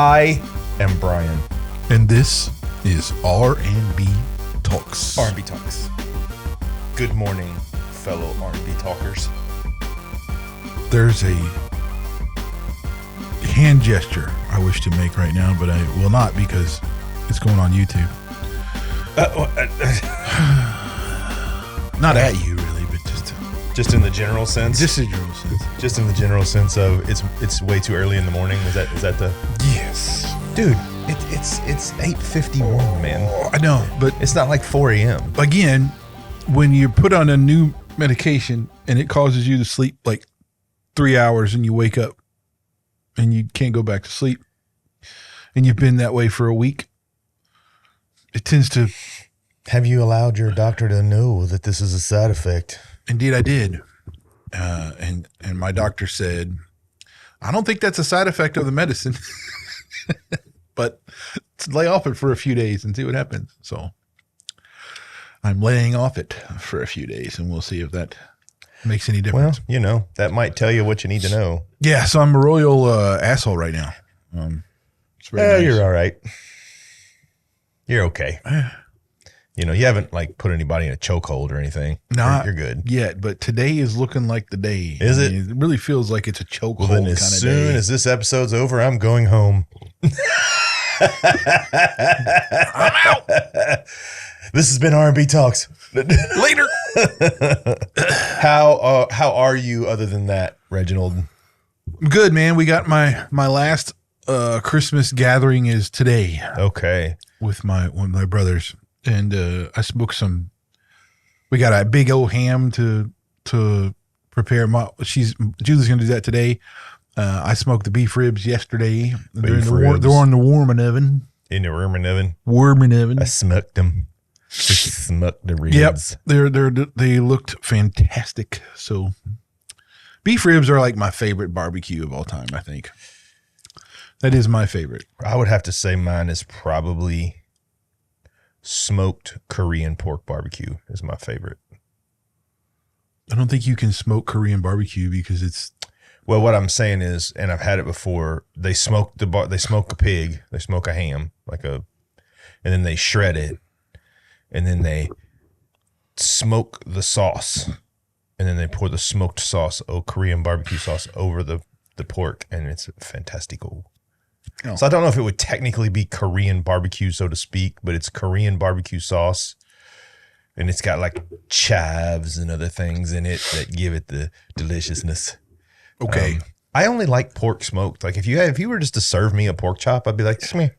I am Brian. And this is R&B Talks. R&B Talks. Good morning, fellow R&B talkers. There's a hand gesture I wish to make right now, but I will not because it's going on YouTube. Not at you, really, but just in the general sense. Just in the general sense. Just in the general sense of it's way too early in the morning. Is that the? Yes, dude. It's 8:51, man. Oh, I know, but it's not like 4 a.m. Again, when you put on a new medication and it causes you to sleep like 3 hours and you wake up and you can't go back to sleep and you've been that way for a week, it tends to. Have you allowed your doctor to know that this is a side effect? Indeed, I did. And my doctor said, I don't think that's a side effect of the medicine, but lay off it for a few days and see what happens. So I'm laying off it for a few days and we'll see if that makes any difference. Well, that might tell you what you need to know. Yeah. So I'm a royal asshole right now. It's nice. You're all right. You're okay. You haven't put anybody in a chokehold or anything. Not you're good yet, but today is looking like the day. Is it? It really feels like it's a chokehold. Well, then as soon as this episode's over, I'm going home. I'm out. This has been R&B Talks. Later. How are you other than that, Reginald? Good, man. We got my last Christmas gathering is today. Okay. With my brothers. And I smoked we got a big old ham to prepare. Julie's going to do that today. I smoked the beef ribs yesterday. They're on the warming oven. In the warming oven? Warming oven. I smoked them. Smoked the ribs. Yep. They looked fantastic. So beef ribs are like my favorite barbecue of all time, I think. That is my favorite. I would have to say mine is probably smoked Korean pork barbecue is my favorite. I don't think you can smoke Korean barbecue because it's. Well, what I'm saying is, and I've had it before, they smoke a pig, they smoke a ham, and then they shred it, and then they smoke the sauce, and then they pour the smoked sauce, Korean barbecue sauce over the pork, and it's fantastico. Oh. So I don't know if it would technically be Korean barbecue, so to speak, but it's Korean barbecue sauce, and it's got chives and other things in it that give it the deliciousness. Okay. I only like pork smoked. If you were just to serve me a pork chop, I'd be like, come here.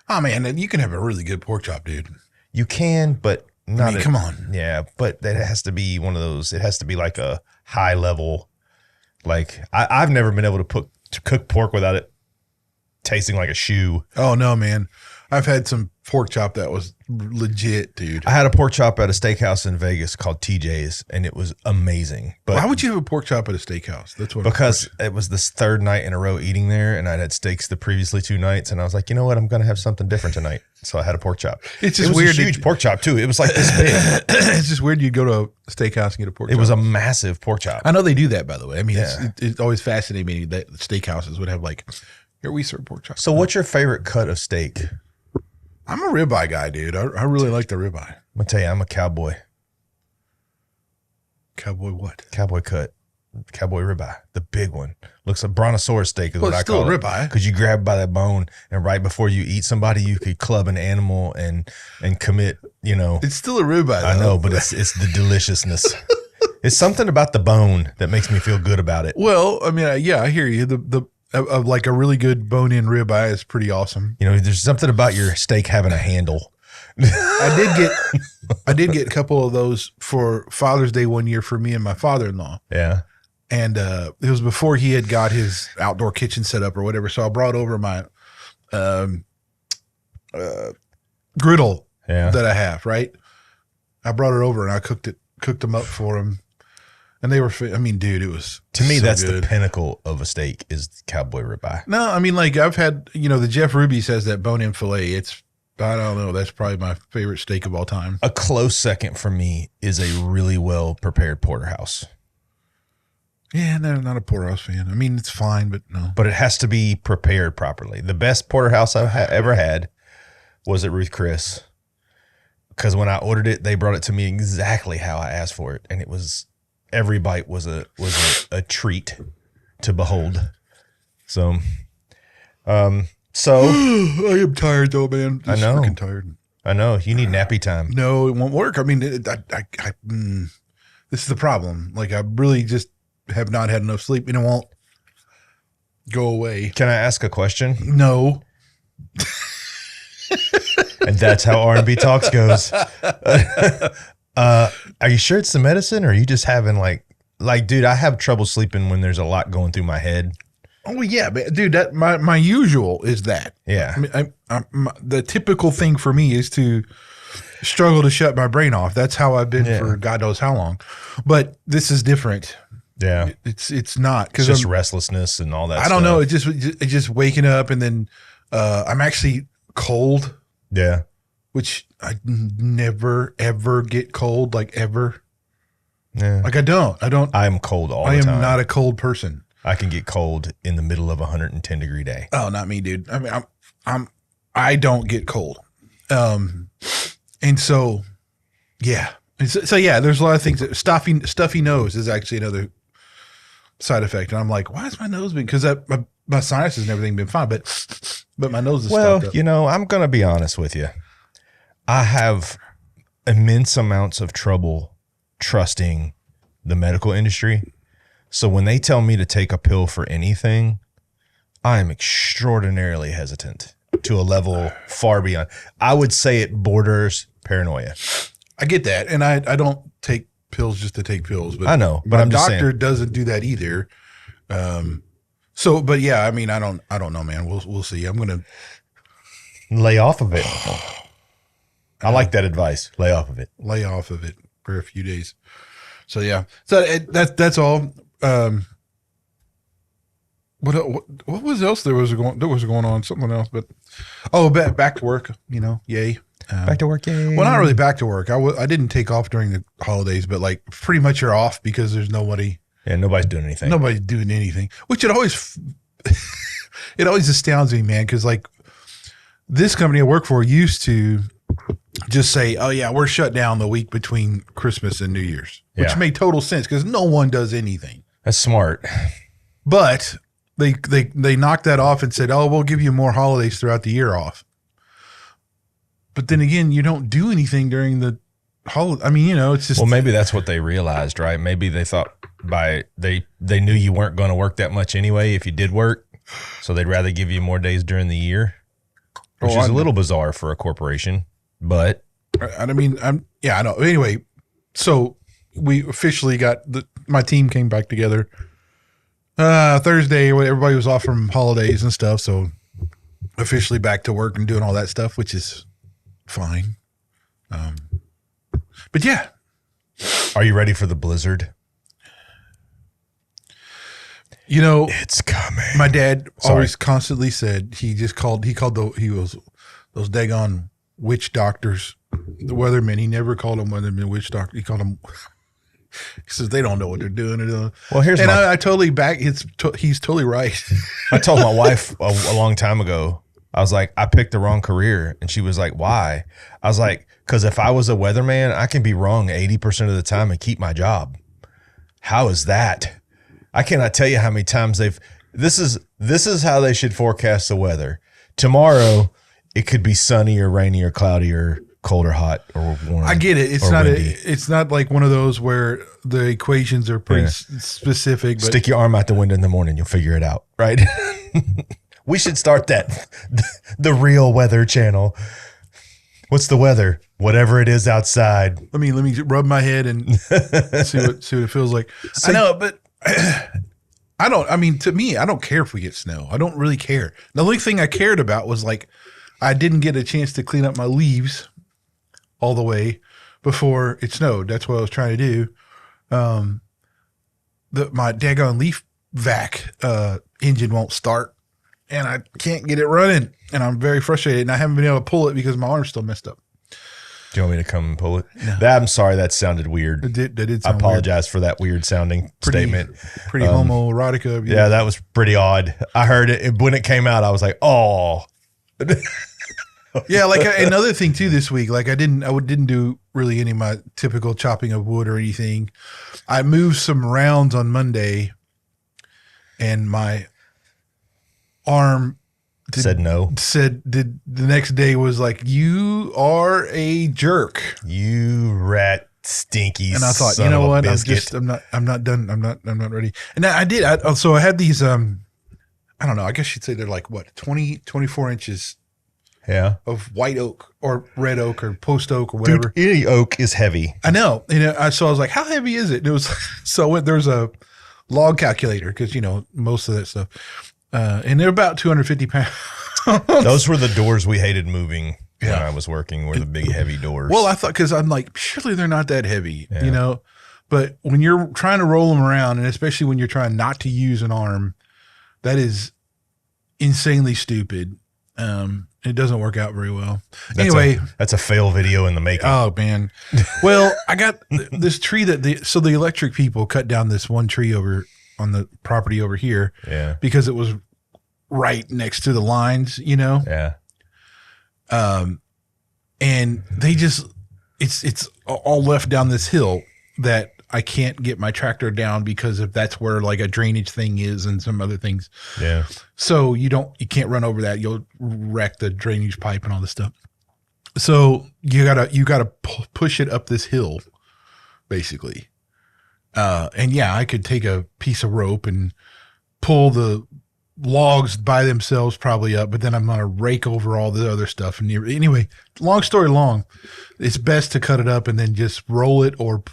Oh man, you can have a really good pork chop, dude. You can, but not. Come on. Yeah, but that has to be one of those. It has to be like a high level. I've never been able to cook pork without it tasting like a shoe. Oh no, man. I've had some pork chop that was legit, dude. I had a pork chop at a steakhouse in Vegas called TJ's, and it was amazing. But why would you have a pork chop at a steakhouse? Because it was this third night in a row eating there, and I'd had steaks the previously 2 nights, and I was like, you know what? I'm going to have something different tonight. So I had a pork chop. It's just it was weird. A huge pork chop too. It was like this big. It's just weird. You'd go to a steakhouse and get a pork chop. It was a massive pork chop. I know they do that, by the way. I mean, it's always fascinating me that steakhouses would have here we serve pork chop. So what's your favorite cut of steak? I'm a ribeye guy, dude. I really like the ribeye. I'm going to tell you, I'm a cowboy. Cowboy what? Cowboy cut. Cowboy ribeye. The big one. Looks like brontosaurus steak is what I call it. It's still a ribeye. Because you grab by that bone, and right before you eat somebody, you could club an animal and commit, It's still a ribeye, though. I know, but it's the deliciousness. It's something about the bone that makes me feel good about it. Well, I mean, I hear you. A really good bone-in ribeye is pretty awesome. There's something about your steak having a handle. I did get a couple of those for Father's Day one year for me and my father-in-law. Yeah. And it was before he had got his outdoor kitchen set up or whatever. So I brought over my griddle that I have, right? I brought it over and I cooked them up for him. And they were, dude, it was to me, so that's good. The pinnacle of a steak is cowboy ribeye. No, I've had, the Jeff Ruby says that bone-in filet. I don't know. That's probably my favorite steak of all time. A close second for me is a really well prepared porterhouse. Yeah, no, not a porterhouse fan. I mean, it's fine, but no. But it has to be prepared properly. The best porterhouse I've ever had was at Ruth Chris. Because when I ordered it, they brought it to me exactly how I asked for it. And it was, every bite was a treat to behold. So, I am tired though, man. I know. Freaking tired. I know. You need nappy time. No, it won't work. I mean, this is the problem. Like, I really just have not had enough sleep, and it won't go away. Can I ask a question? No. And that's how R&B Talks goes. Are you sure it's the medicine, or are you just having like, dude, I have trouble sleeping when there's a lot going through my head. Oh yeah, but dude, that my usual is that. Yeah. I mean, the typical thing for me is to struggle to shut my brain off. That's how I've been for God knows how long. But this is different. Yeah. It's not, because it's just restlessness and all that. I don't know. It's just waking up, and then I'm actually cold. Yeah. Which I never ever get cold, like ever. Yeah. Like I don't. I'm cold all the time. I am not a cold person. I can get cold in the middle of a 110 degree day. Oh, not me, dude. I mean, I don't get cold. And so, yeah. So yeah, there's a lot of things. Stuffy nose is actually another side effect. And I'm like, why is my nose being, because my sinuses and everything been fine, but my nose is stuffed up. You know, I'm going to be honest with you. I have immense amounts of trouble trusting the medical industry. So when they tell me to take a pill for anything, I am extraordinarily hesitant to a level far beyond. I would say it borders paranoia. I get that. And I don't take pills just to take pills. But I know, but I'm just saying. My doctor doesn't do that either. So, but yeah, I mean, I don't know, man. We'll see. I'm going to lay off of it. I like that advice. Lay off of it. Lay off of it for a few days. So yeah. So that's all. What was else there was going on? Something else, but back to work. You know, yay. Back to work, yay. Well, not really back to work. I didn't take off during the holidays, but like pretty much you're off because there's nobody. Yeah, nobody's doing anything. Nobody's doing anything, which it always astounds me, man. Because like this company I work for used to just say, "Oh yeah, we're shut down the week between Christmas and New Year's," which made total sense because no one does anything. That's smart. But they knocked that off and said, "Oh, we'll give you more holidays throughout the year off." But then again, you don't do anything during the holiday. I mean, you know, it's just. Well, maybe that's what they realized, right? Maybe they thought they knew you weren't going to work that much anyway if you did work, so they'd rather give you more days during the year, which is a little bizarre for a corporation. But I mean, I know. Anyway, so we officially got my team came back together Thursday when everybody was off from holidays and stuff. So officially back to work and doing all that stuff, which is fine. But yeah. Are you ready for the blizzard? You know, it's coming. My dad always constantly said those daggone witch doctors, the weathermen. He never called them weathermen, witch doctor. He called them. He says they don't know what they're doing. Well, I totally back. He's totally right. I told my wife a long time ago. I was like, I picked the wrong career, and she was like, "Why?" I was like, "Because if I was a weatherman, I can be wrong 80% of the time and keep my job." How is that? I cannot tell you how many times this is how they should forecast the weather. Tomorrow, it could be sunny or rainy or cloudy or cold or hot or warm. I get it. It's not like one of those where the equations are pretty specific. But stick your arm out the window in the morning, you'll figure it out, right? We should start that. The Real Weather Channel. What's the weather? Whatever it is outside. Let me rub my head and see what it feels like. I know, but to me, I don't care if we get snow. I don't really care. The only thing I cared about was like, I didn't get a chance to clean up my leaves all the way before it snowed. That's what I was trying to do. My daggone leaf vac engine won't start, and I can't get it running, and I'm very frustrated. And I haven't been able to pull it because my arm's still messed up. Do you want me to come and pull it? No. I'm sorry, that sounded weird. That did I sound apologize for that weird sounding statement. Pretty homoerotica of you. Yeah, that was pretty odd. I heard it when it came out. I was like, oh. Yeah, like another thing too this week, like I didn't do really any of my typical chopping of wood or anything. I moved some rounds on Monday and my arm said no. The next day was like, you are a jerk. You rat stinky. And I thought, son you know of a what? biscuit. I'm not done. I'm not ready. And I did. So I had these, I don't know, I guess you'd say they're like what, 24 inches of white oak or red oak or post oak or whatever. Dude, any oak is heavy. I know. So I was like, how heavy is it? And it was, so there's a log calculator because, most of that stuff. And they're about 250 pounds. Those were the doors we hated moving when I was working, were the big heavy doors. Well, I thought, because I'm like, surely they're not that heavy, but when you're trying to roll them around, and especially when you're trying not to use an arm, that is insanely stupid. It doesn't work out very well. That's a fail video in the making. Oh man. Well, I got this tree so the electric people cut down this one tree over on the property over here. Yeah. Because it was right next to the lines, Yeah. And they just, it's all left down this hill that I can't get my tractor down because that's where like a drainage thing is and some other things. Yeah. So you can't run over that. You'll wreck the drainage pipe and all this stuff. So you gotta push it up this hill, basically. And yeah, I could take a piece of rope and pull the logs by themselves probably up, but then I'm going to rake over all the other stuff. And anyway, long story long, it's best to cut it up and then just roll it or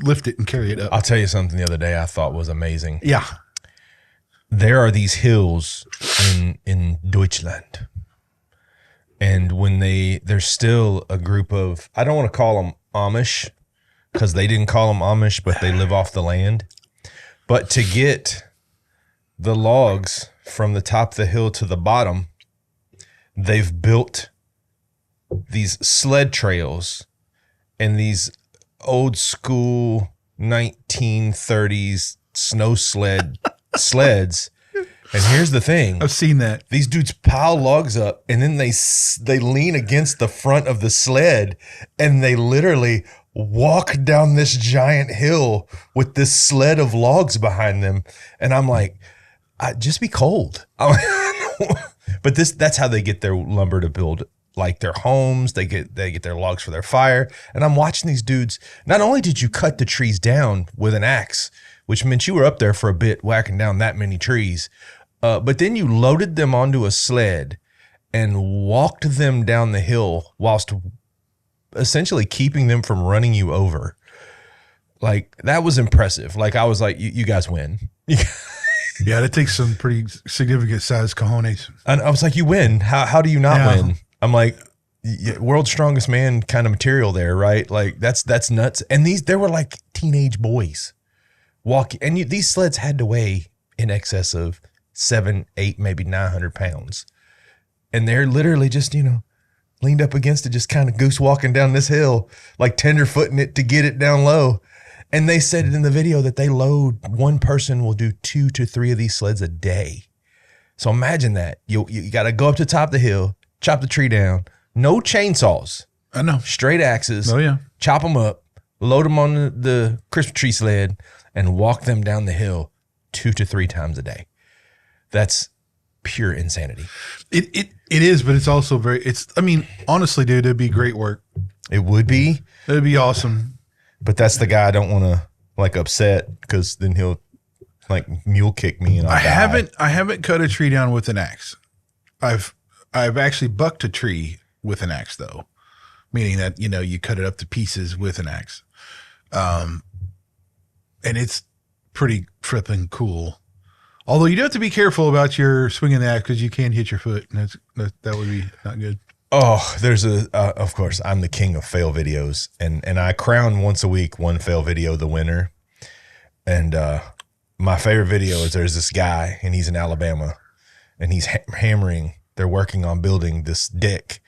lift it and carry it up. I'll tell you something the other day I thought was amazing. Yeah. There are these hills in Deutschland. And when there's still a group of, I don't want to call them Amish because they didn't call them Amish, but they live off the land. But to get the logs from the top of the hill to the bottom, they've built these sled trails and these old school 1930s snow sleds. And here's the thing. I've seen that. These dudes pile logs up and then they lean against the front of the sled and they literally walk down this giant hill with this sled of logs behind them. And I'm like, just be cold. But that's how they get their lumber to build like their homes. They get their logs for their fire. And I'm watching these dudes. Not only did you cut the trees down with an axe, which meant you were up there for a bit whacking down that many trees, but then you loaded them onto a sled and walked them down the hill whilst essentially keeping them from running you over. Like, that was impressive. Like, I was like, you guys win. Yeah, that takes some pretty significant size cojones. And I was like, you win. How do you not win? I'm like, world's strongest man kind of material there, right? Like, that's nuts. And there were like teenage boys walking, and these sleds had to weigh in excess of 700, 800, maybe 900 pounds. And they're literally just, leaned up against it, just kind of goose walking down this hill, like tenderfooting it to get it down low. And they said in the video that one person will do 2 to 3 of these sleds a day. So imagine that. You got to go up to the top of the hill, chop the tree down, no chainsaws. I know. Straight axes. Oh, yeah. Chop them up, load them on the Christmas tree sled, and walk them down the hill 2 to 3 times a day. That's pure insanity. It is, but it's also honestly, dude, it'd be great work. It would be. It'd be awesome. But that's the guy I don't want to like upset, because then he'll like mule kick me and I haven't cut a tree down with an axe. I've actually bucked a tree with an axe though, meaning that you cut it up to pieces with an axe, and it's pretty fripping cool. Although you do have to be careful about your swinging the axe because you can hit your foot, and that would be not good. Oh, there's of course, I'm the king of fail videos, and I crown once a week one fail video the winner. And my favorite video is there's this guy, and he's in Alabama, and he's hammering they're working on building this deck,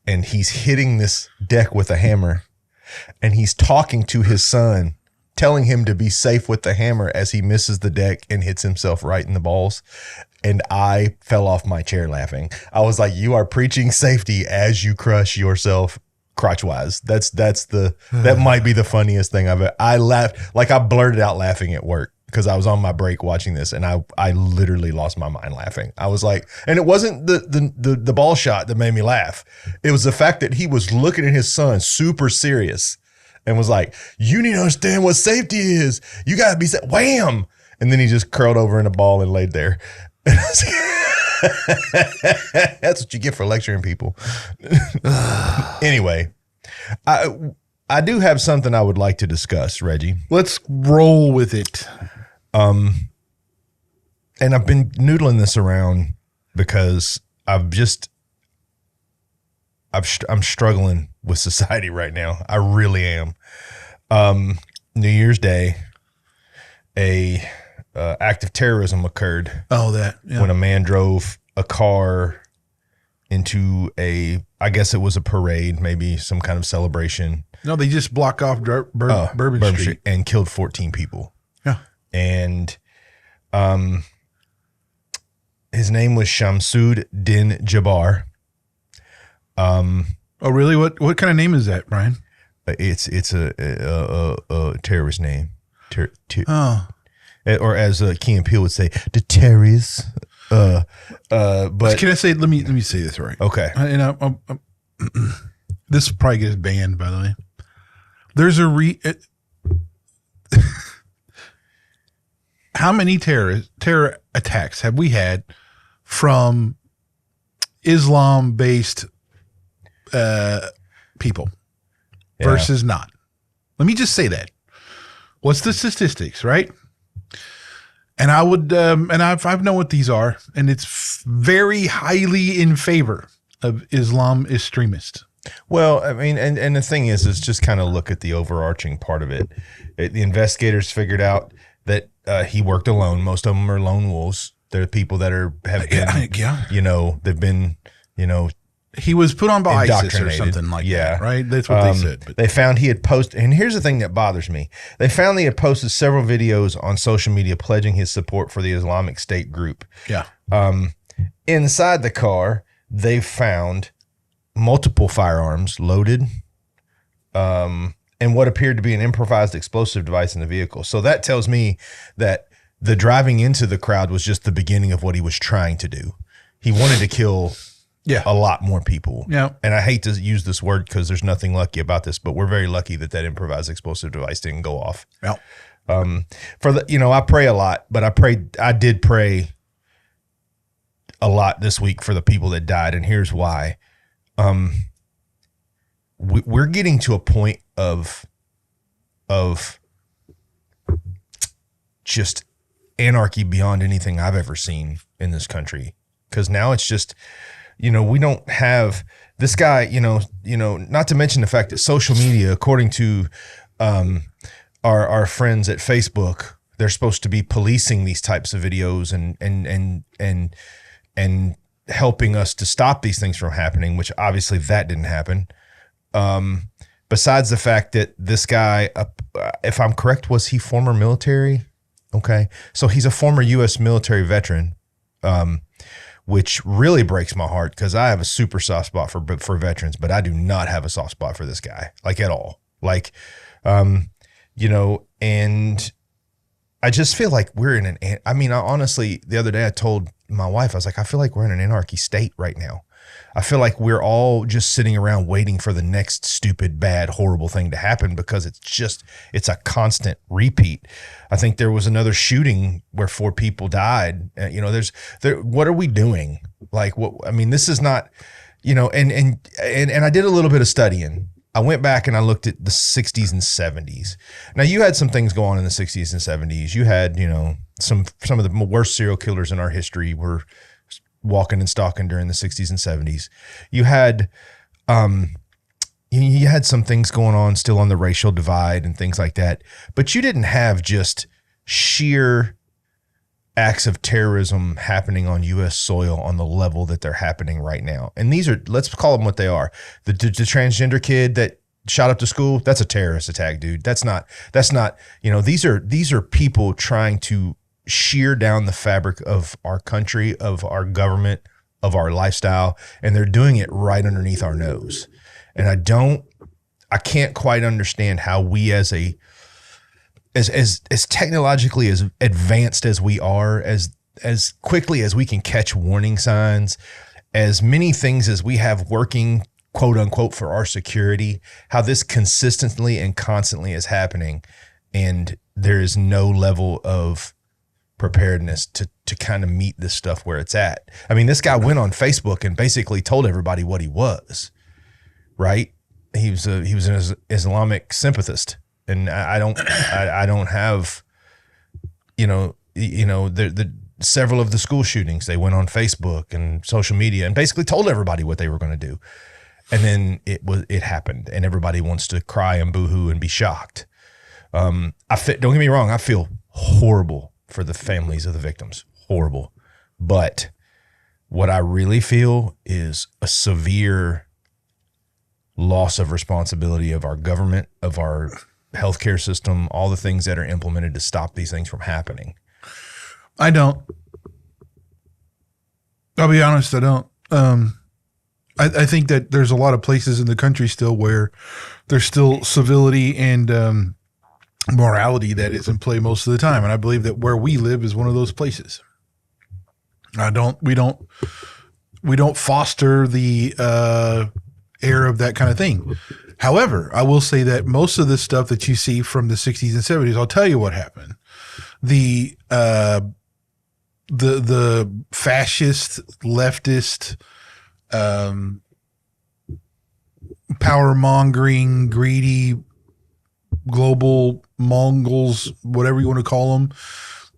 and he's hitting this deck with a hammer, and he's talking to his son, telling him to be safe with the hammer as he misses the deck and hits himself right in the balls. And I fell off my chair laughing. I was like, you are preaching safety as you crush yourself crotch-wise. That might be the funniest thing I've ever. I laughed, like I blurted out laughing at work because I was on my break watching this, and I literally lost my mind laughing. I was like, and it wasn't the ball shot that made me laugh. It was the fact that he was looking at his son super serious and was like, you need to understand what safety is. You got to be safe. Wham! And then he just curled over in a ball and laid there. That's what you get for lecturing people. Anyway, I do have something I would like to discuss, Reggie. Let's roll with it. And I've been noodling this around because I'm struggling with society right now. I really am. New Year's Day, a act of terrorism occurred. Oh, yeah. When a man drove a car into I guess it was a parade, maybe some kind of celebration. No, they just block off Bourbon Street and killed 14 people. Yeah. And his name was Shamsud Din Jabbar. Oh, really? What kind of name is that, Brian? It's a terrorist name. Oh. Or as Key and Peele would say, the terrorists. But can I say? Let me say this right. Okay. And this will probably get us banned. By the way, there's how many terror attacks have we had from Islam-based people versus not? Let me just say that. What's the statistics, right? And I would, and I've known what these are, and it's very highly in favor of Islam extremists. Well, I mean, and the thing is just kind of look at the overarching part of it. The investigators figured out that he worked alone. Most of them are lone wolves. They're people that have been, they've been, he was put on by ISIS or something like that, right? That's what they said. But they found he had posted, and here's the thing that bothers me. They found he had posted several videos on social media pledging his support for the Islamic State group. Yeah. Inside the car, they found multiple firearms loaded, and what appeared to be an improvised explosive device in the vehicle. So that tells me that the driving into the crowd was just the beginning of what he was trying to do. He wanted to kill a lot more people. Yeah. And I hate to use this word because there's nothing lucky about this, but we're very lucky that improvised explosive device didn't go off. Yeah. I pray a lot, but I did pray a lot this week for the people that died. And here's why. We're getting to a point of just anarchy beyond anything I've ever seen in this country. Cause now it's just, we don't have this guy, not to mention the fact that social media, according to our friends at Facebook, they're supposed to be policing these types of videos and helping us to stop these things from happening, which obviously that didn't happen. Besides the fact that this guy, if I'm correct, was he former military? Okay. So he's a former U.S. military veteran, which really breaks my heart because I have a super soft spot for veterans, but I do not have a soft spot for this guy, like at all. Like, and I just feel like we're honestly, the other day I told my wife, I was like, I feel like we're in an anarchy state right now. I feel like we're all just sitting around waiting for the next stupid, bad, horrible thing to happen because it's a constant repeat. I think there was another shooting where 4 people died. What are we doing? Like, this is not, and I did a little bit of studying. I went back and I looked at the 60s and 70s. Now you had some things go on in the 60s and 70s. You had, some of the worst serial killers in our history were walking and stalking during the 60s and 70s. You had some things going on still on the racial divide and things like that, but you didn't have just sheer acts of terrorism happening on U.S. soil on the level that they're happening right now. And these are, let's call them what they are. The transgender kid that shot up the school, that's a terrorist attack, dude. That's not, these are people trying to shear down the fabric of our country, of our government, of our lifestyle, and they're doing it right underneath our nose. And I can't quite understand how we as technologically as advanced as we are, as quickly as we can catch warning signs, as many things as we have working, quote unquote, for our security, how this consistently and constantly is happening. And there is no level of preparedness to kind of meet this stuff where it's at. I mean, this guy went on Facebook and basically told everybody what he was, right? He was an Islamic sympathist. And I don't have, the several of the school shootings, they went on Facebook and social media and basically told everybody what they were going to do. And then it happened, and everybody wants to cry and boohoo and be shocked. Don't get me wrong. I feel horrible for the families of the victims, horrible. But what I really feel is a severe loss of responsibility of our government, of our healthcare system, all the things that are implemented to stop these things from happening. I don't. I'll be honest, I don't. I think that there's a lot of places in the country still where there's still civility and morality that is in play most of the time. And I believe that where we live is one of those places. We don't foster the air of that kind of thing. However, I will say that most of the stuff that you see from the 60s and 70s, I'll tell you what happened. The fascist, leftist, power mongering, greedy, global Mongols, whatever you want to call them,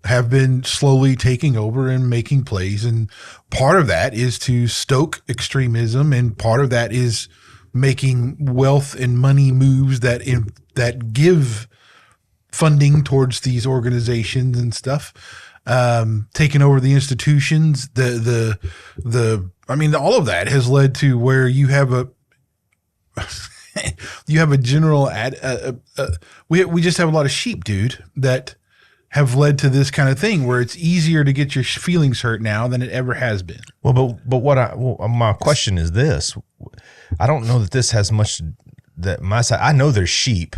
have been slowly taking over and making plays. And part of that is to stoke extremism, and part of that is making wealth and money moves that give funding towards these organizations and stuff, taking over the institutions. I mean, all of that has led to where you have a general we just have a lot of sheep, dude, that have led to this kind of thing where it's easier to get your feelings hurt now than it ever has been. Well, but my question is this. I don't know that this has much that my side. I know there's sheep,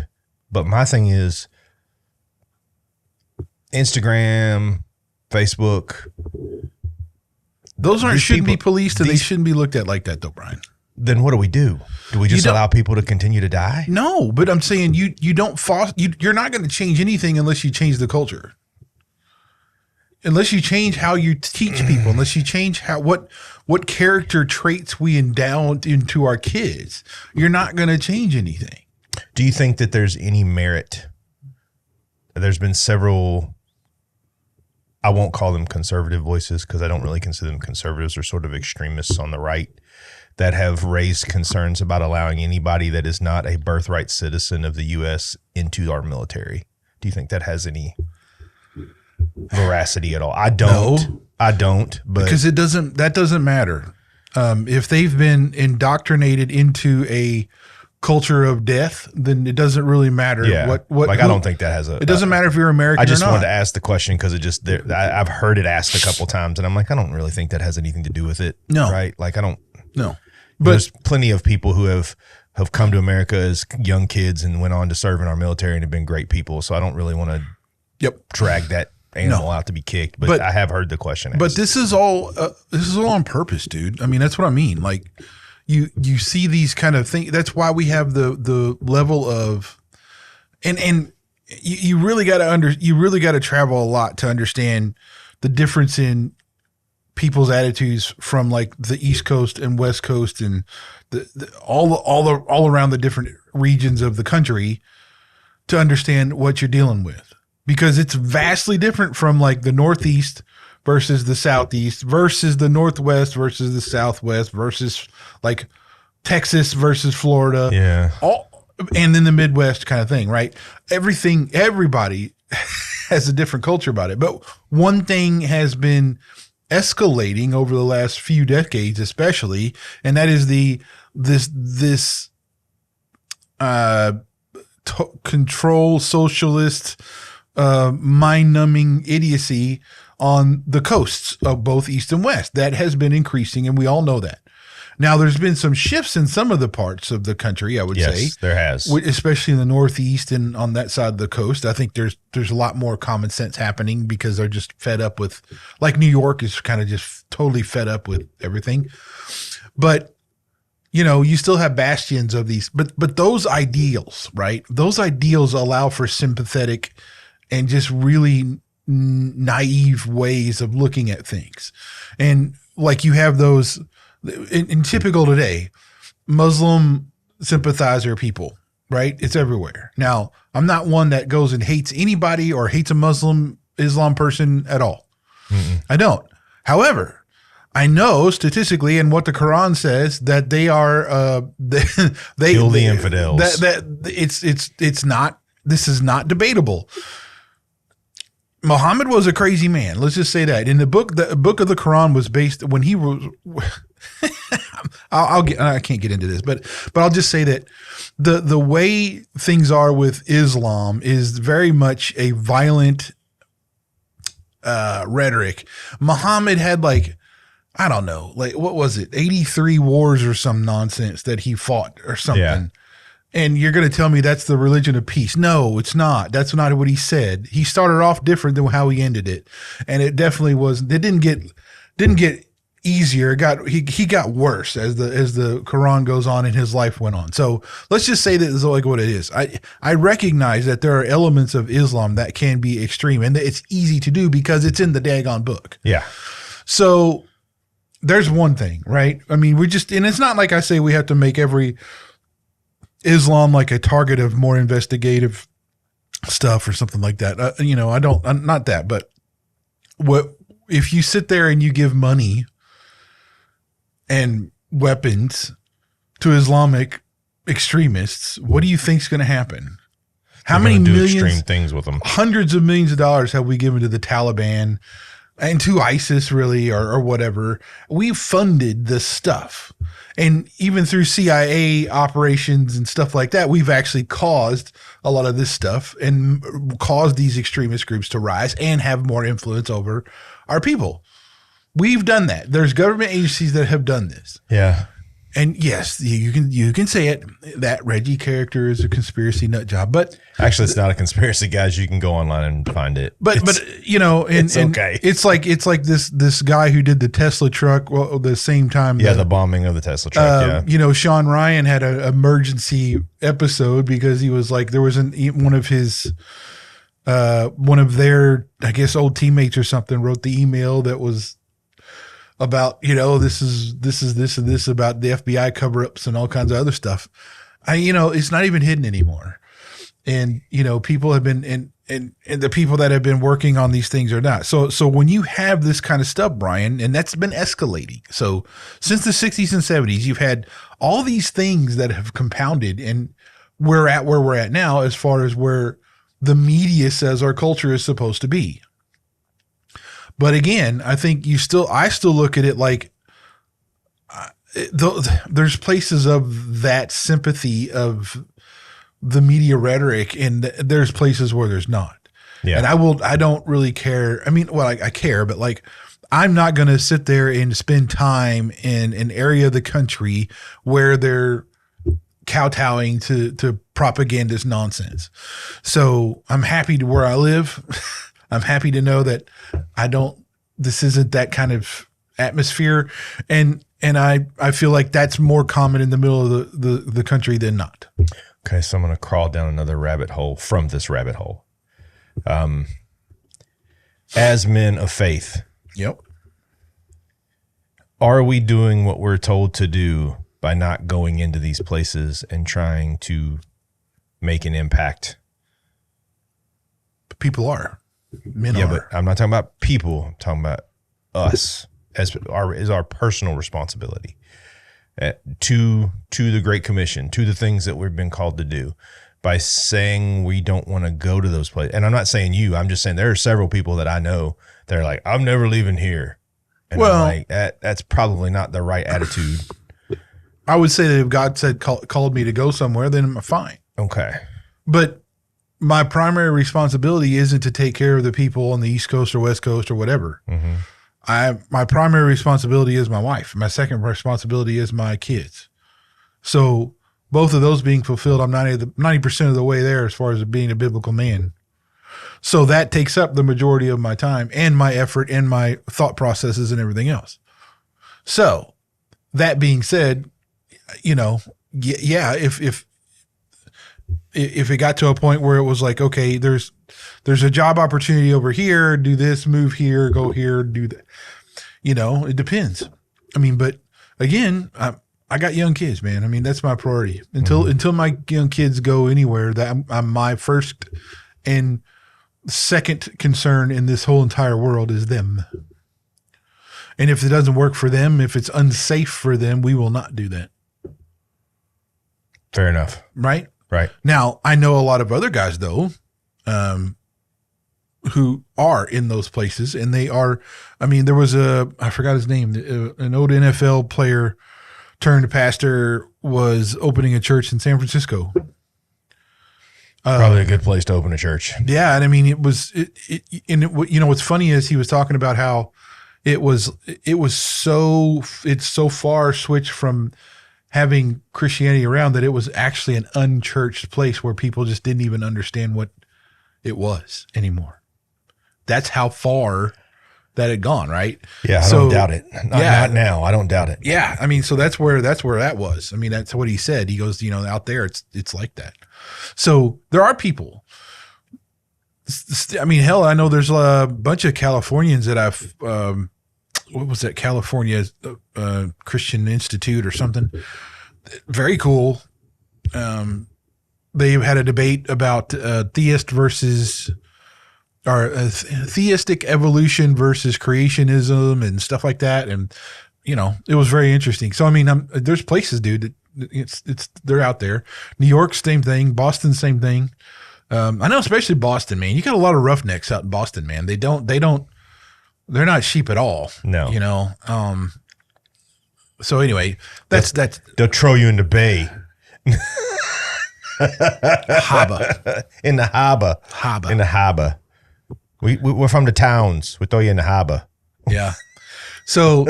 but my thing is Instagram, Facebook. Those shouldn't be policed, and they shouldn't be looked at like that, though, Brian. Then what do? Do we just allow people to continue to die? No, but I'm saying you're not going to change anything unless you change the culture. Unless you change how you teach people, unless you change what character traits we endow into our kids, you're not going to change anything. Do you think that there's any merit? There's been several, I won't call them conservative voices because I don't really consider them conservatives, or sort of extremists on the right, that have raised concerns about allowing anybody that is not a birthright citizen of the U.S. into our military. Do you think that has any veracity at all? I don't, but because that doesn't matter. If they've been indoctrinated into a culture of death, then it doesn't really matter. Yeah. I don't think that has it doesn't matter if you're American or not. I just wanted to ask the question because I've heard it asked a couple times, and I'm like, I don't really think that has anything to do with it. No. Right? Like, I don't. No. But there's plenty of people who have come to America as young kids and went on to serve in our military and have been great people. So I don't really want to drag that animal out to be kicked. But I have heard the question asked. But this is all on purpose, dude. I mean, that's what I mean. Like, you see these kind of things. That's why we have the level of, and you really got to travel a lot to understand the difference in people's attitudes from like the East Coast and West Coast and all around the different regions of the country to understand what you're dealing with, because it's vastly different from like the Northeast versus the Southeast versus the Northwest versus the Southwest versus like Texas versus Florida. Yeah. And then the Midwest kind of thing, right? Everybody has a different culture about it. But one thing has been escalating over the last few decades, especially, and that is this control socialist, mind-numbing idiocy on the coasts of both East and West. That has been increasing, and we all know that. Now, there's been some shifts in some of the parts of the country, I would say. Yes, there has. Especially in the Northeast and on that side of the coast. I think there's a lot more common sense happening because they're just fed up with, like New York is kind of just totally fed up with everything. But, you know, you still have bastions of these, but those ideals, right? Those ideals allow for sympathetic and just really naive ways of looking at things. And like you have those in typical today, Muslim sympathizer people, right? It's everywhere. Now, I'm not one that goes and hates anybody or hates a Muslim Islam person at all. I don't. However, I know statistically and what the Quran says that they are they kill the infidels. It's not, this is not debatable. Muhammad was a crazy man. Let's just say that. In the book of the Quran was based when he was I can't get into this, but I'll just say that the way things are with Islam is very much a violent rhetoric. Muhammad had like, I don't know, like what was it? 83 wars or some nonsense that he fought or something. Yeah. And you're going to tell me that's the religion of peace. No, it's not. That's not what he said. He started off different than how he ended it. And it definitely was, it didn't get easier. He got worse as the Quran goes on and his life went on. So let's just say that is like what it is. I recognize that there are elements of Islam that can be extreme and it's easy to do because it's in the daggone book. Yeah. So there's one thing, right? I mean, and it's not like I say we have to make every Islam like a target of more investigative stuff or something like that. I'm not that, but what if you sit there and you give money and weapons to Islamic extremists, what do you think is going to happen? How many millions, extreme things with them? Hundreds of millions of dollars have we given to the Taliban and to ISIS really, or whatever. We funded this stuff. And even through CIA operations and stuff like that, we've actually caused a lot of this stuff and caused these extremist groups to rise and have more influence over our people. We've done that. There's government agencies that have done this. Yeah. And yes, you can say it. That Reggie character is a conspiracy nut job, but actually, it's not a conspiracy, guys. You can go online and find it. But you know, it's okay. It's like this guy who did the Tesla truck. Well, the same time, the bombing of the Tesla truck. Yeah, you know, Sean Ryan had an emergency episode because he was like there was one of their, I guess, old teammates or something wrote the email that was about, you know, this is this and this about the FBI cover-ups and all kinds of other stuff. It's not even hidden anymore. And, you know, people have been, and the people that have been working on these things are not. So when you have this kind of stuff, Brian, and that's been escalating. So since the 60s and 70s, you've had all these things that have compounded, and we're at where we're at now as far as where the media says our culture is supposed to be. But again, I think I still look at it like there's places of that sympathy of the media rhetoric, and there's places where there's not. Yeah. And I don't really care. I mean, well, I care, but like, I'm not going to sit there and spend time in an area of the country where they're kowtowing to propagandist nonsense. So I'm happy to where I live. I'm happy to know that this isn't that kind of atmosphere. And I feel like that's more common in the middle of the country than not. Okay. So I'm going to crawl down another rabbit hole from this rabbit hole. As men of faith. Yep. Are we doing what we're told to do by not going into these places and trying to make an impact? People are. Men are. But I'm not talking about people. I'm talking about us as our personal responsibility to the Great Commission, to the things that we've been called to do. by saying we don't want to go to those places. And I'm not saying you, I'm just saying there are several people that I know that are like, I'm never leaving here. And Well, I'm like, that's probably not the right attitude. I would say that if God said called me to go somewhere, then I'm fine. Okay. But my primary responsibility isn't to take care of the people on the East Coast or West Coast or whatever. Mm-hmm. My primary responsibility is my wife. My second responsibility is my kids. So both of those being fulfilled, I'm 90% of the way there as far as being a biblical man. So that takes up the majority of my time and my effort and my thought processes and everything else. So that being said, you know, yeah, if it got to a point where it was like, okay, there's a job opportunity over here, do this, move here, go here, do that. You know, it depends. I mean, but again, I got young kids, man. I mean, that's my priority. Until my young kids go anywhere, that I'm my first and second concern in this whole entire world is them. And if it doesn't work for them, if it's unsafe for them, we will not do that. Fair enough. Right? Right. Now, I know a lot of other guys, though, who are in those places, and they are, I mean, there was I forgot his name, an old NFL player turned pastor was opening a church in San Francisco. Probably a good place to open a church. Yeah. And I mean, you know, what's funny is he was talking about how it's so far switched from having Christianity around that it was actually an unchurched place where people just didn't even understand what it was anymore. That's how far that had gone, right? Yeah, I don't doubt it. Not now. I don't doubt it. Yeah, I mean, so that's where that was. I mean, that's what he said. He goes, you know, out there, it's like that. So there are people. I mean, hell, I know there's a bunch of Californians that I've. What was that? California Christian Institute or something. Very cool. They had a debate about theist versus. Or theistic evolution versus creationism and stuff like that. And, you know, it was very interesting. So, I mean, there's places, dude, that they're out there. New York, same thing. Boston, same thing. I know, especially Boston, man. You got a lot of roughnecks out in Boston, man. They're not sheep at all. No. You know? So anyway, that's. They'll throw you in the bay. Harbor. In the harbor. In the harbor. We're from the towns. We throw you in the harbor. Yeah. So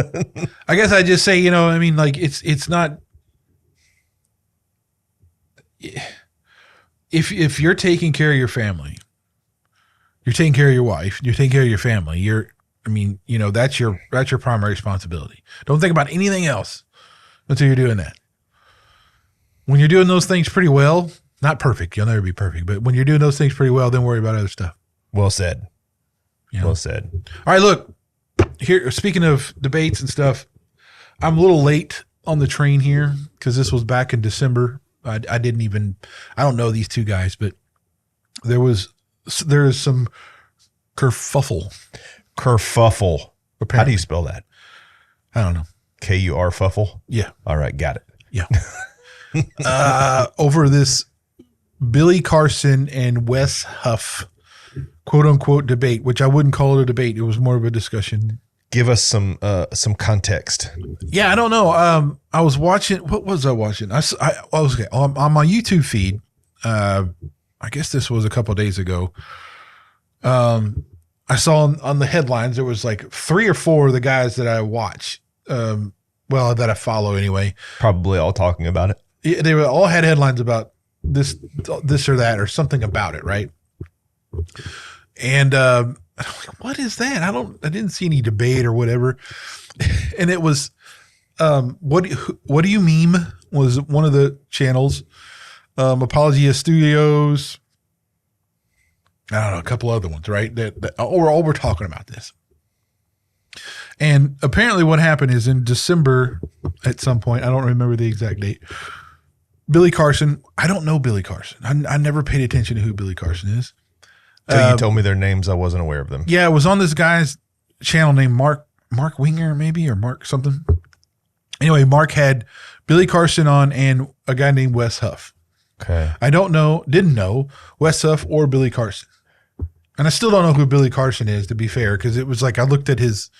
I guess I just say, you know, I mean, like it's not, if you're taking care of your family, you're taking care of your wife, you're taking care of your family, I mean, you know, that's your primary responsibility. Don't think about anything else until you're doing that. When you're doing those things pretty well, not perfect, you'll never be perfect, but when you're doing those things pretty well, then worry about other stuff. Well said. Yeah. Well said. All right, look, here, speaking of debates and stuff, I'm a little late on the train here because this was back in December. I don't know these two guys, but there is some kerfuffle. Kerfuffle. Apparently. How do you spell that? I don't know. K-U-R fuffle? Yeah. All right, got it. Yeah. Over this Billy Carson and Wes Huff quote unquote debate, which I wouldn't call it a debate. It was more of a discussion. Give us some context. Yeah, I don't know. I was watching. What was I watching? I was okay on my YouTube feed. I guess this was a couple of days ago. I saw on the headlines there was like 3 or 4 of the guys that I watch. That I follow anyway. Probably all talking about it. Yeah, they all had headlines about this or that or something about it, right? And I'm like, what is that? I didn't see any debate or whatever. And it was, what do you meme was one of the channels, Apologia Studios. I don't know, a couple other ones, right? That all we're talking about this. And apparently what happened is in December at some point, I don't remember the exact date, Billy Carson, I don't know Billy Carson. I never paid attention to who Billy Carson is. Until you told me their names, I wasn't aware of them. Yeah, it was on this guy's channel named Mark Winger, maybe, or Mark something. Anyway, Mark had Billy Carson on and a guy named Wes Huff. Okay. I didn't know Wes Huff or Billy Carson. And I still don't know who Billy Carson is, to be fair, because it was like I looked at his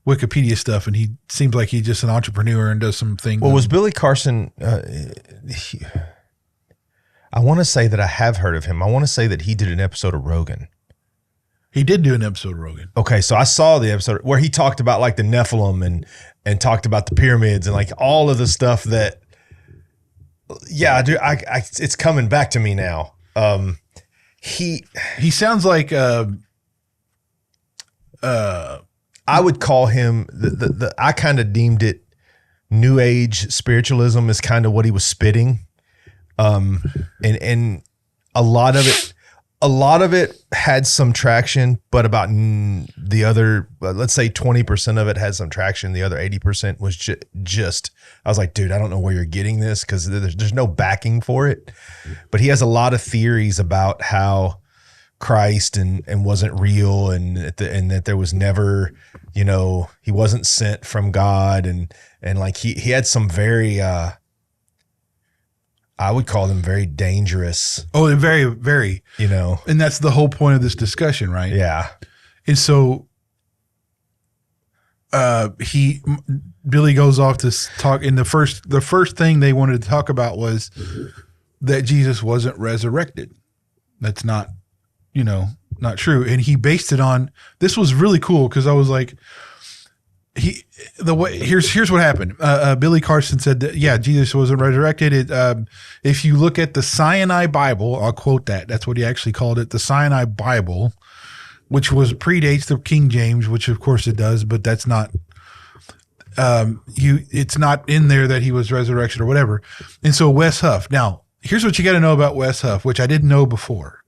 Wikipedia stuff and he seems like he's just an entrepreneur and does some things. Well, was Billy Carson, I want to say that I have heard of him. I want to say that he did an episode of Rogan. He did do an episode of Rogan. Okay, so I saw the episode where he talked about like the Nephilim and talked about the pyramids and like all of the stuff that, yeah, dude, it's coming back to me now. He sounds like I would call him I kind of deemed it New Age spiritualism is kind of what he was spitting. And a lot of it had some traction, but about the other, let's say 20% of it had some traction. The other 80% was just, I was like, dude, I don't know where you're getting this because there's no backing for it. But he has a lot of theories about how Christ and wasn't real and that there was never, he wasn't sent from God. And like he had some very, I would call them very dangerous. Oh, very, very. And that's the whole point of this discussion, right? Yeah. And so Billy goes off to talk, and the first thing they wanted to talk about was that Jesus wasn't resurrected. That's not, not true. And he based it on, this was really cool because I was like, here's what happened. Billy Carson said that, yeah, Jesus wasn't resurrected. If you look at the Sinai Bible, I'll quote that. That's what he actually called it, the Sinai Bible, which predates the King James, which of course it does, but that's not, it's not in there that he was resurrected or whatever. And so Wes Huff. Now, here's what you got to know about Wes Huff, which I didn't know before.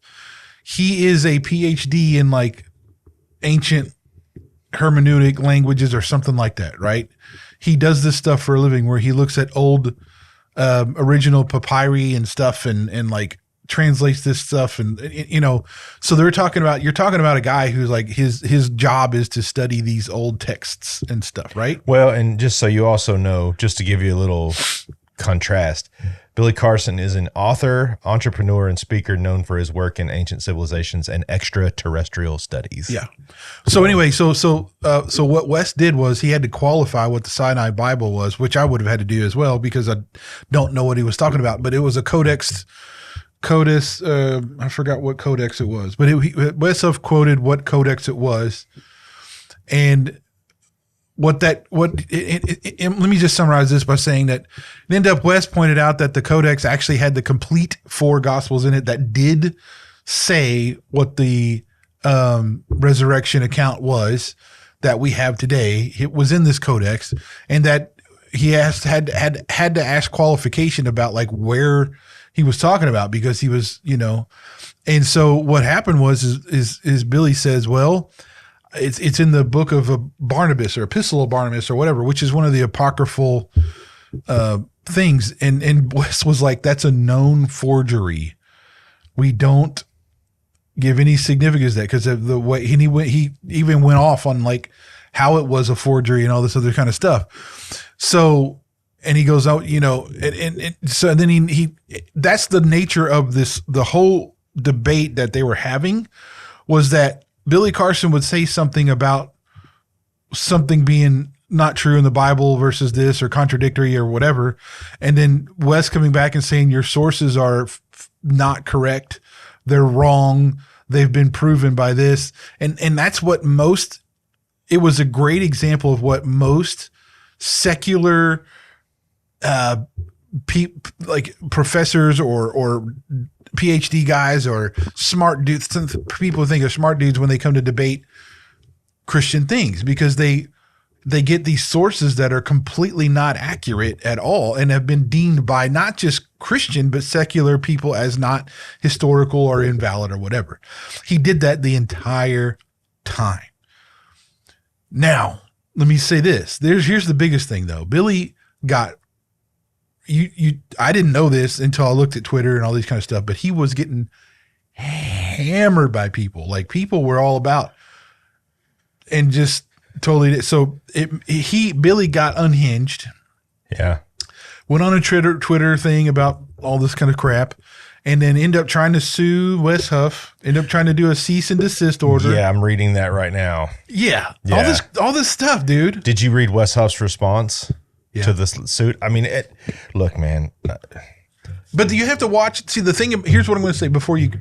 He is a PhD in like ancient hermeneutic languages or something like that, right? He does this stuff for a living where he looks at old original papyri and stuff and like translates this stuff and so you're talking about a guy who's like his job is to study these old texts and stuff, right? Well, and just so you also know, just to give you a little contrast, Billy Carson is an author, entrepreneur, and speaker known for his work in ancient civilizations and extraterrestrial studies. Yeah. So anyway, so what Wes did was he had to qualify what the Sinai Bible was, which I would have had to do as well because I don't know what he was talking about. But it was a codex. I forgot what codex it was, but Wes Huff quoted what codex it was, and let me just summarize this by saying that Wes pointed out that the codex actually had the complete 4 gospels in it that did say what the resurrection account was that we have today. It was in this codex, and that he had to ask qualification about like where he was talking about because he was, and so what happened was is Billy says, well, it's in the book of Barnabas or Epistle of Barnabas or whatever, which is one of the apocryphal things. And Wes was like, that's a known forgery. We don't give any significance to that because of the way he even went off on like how it was a forgery and all this other kind of stuff. So, and he goes out, and so then he that's the nature of the whole debate that they were having was that Billy Carson would say something about something being not true in the Bible versus this or contradictory or whatever. And then Wes coming back and saying your sources are not correct. They're wrong. They've been proven by this. And that's what it was a great example of what most secular like professors or PhD guys or smart dudes, people think of smart dudes when they come to debate Christian things because they get these sources that are completely not accurate at all and have been deemed by not just Christian but secular people as not historical or invalid or whatever. He did that the entire time. Now, let me say this. Here's the biggest thing though. Billy got I didn't know this until I looked at Twitter and all these kind of stuff, but he was getting hammered by people. Like people were all about and just totally. So Billy got unhinged. Yeah. Went on a Twitter thing about all this kind of crap, and then end up trying to sue Wes Huff, end up trying to do a cease and desist order. Yeah, I'm reading that right now. Yeah. Yeah. All this stuff, dude. Did you read Wes Huff's response Yeah. to this suit? I mean, look, man. But you have to watch. See, the thing, here's what I'm going to say before you.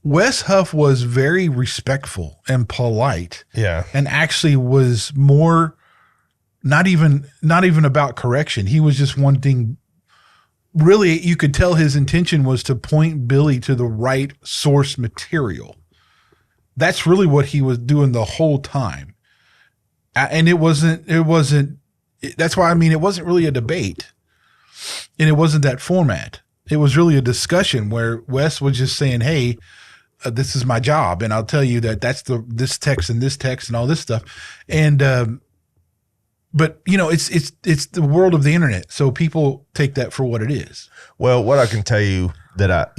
Wes Huff was very respectful and polite. Yeah. And actually was more, not even about correction. He was just wanting, really, you could tell his intention was to point Billy to the right source material. That's really what he was doing the whole time. And it wasn't, that's why, I mean, it wasn't really a debate. And it wasn't that format. It was really a discussion where Wes was just saying, hey, this is my job. And I'll tell you that that's this text and all this stuff. And, but you know, it's the world of the internet. So people take that for what it is. Well, what I can tell you that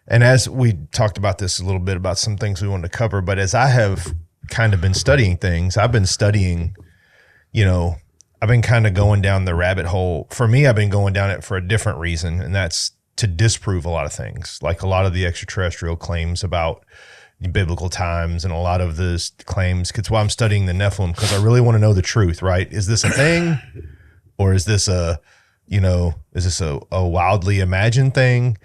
and as we talked about this a little bit about some things we wanted to cover, but as I have kind of been studying things, I've been studying, I've been kind of going down the rabbit hole. For me, I've been going down it for a different reason, and that's to disprove a lot of things, like a lot of the extraterrestrial claims about biblical times and a lot of the claims. It's why I'm studying the Nephilim, because I really want to know the truth, right? Is this a thing, or is this a wildly imagined thing?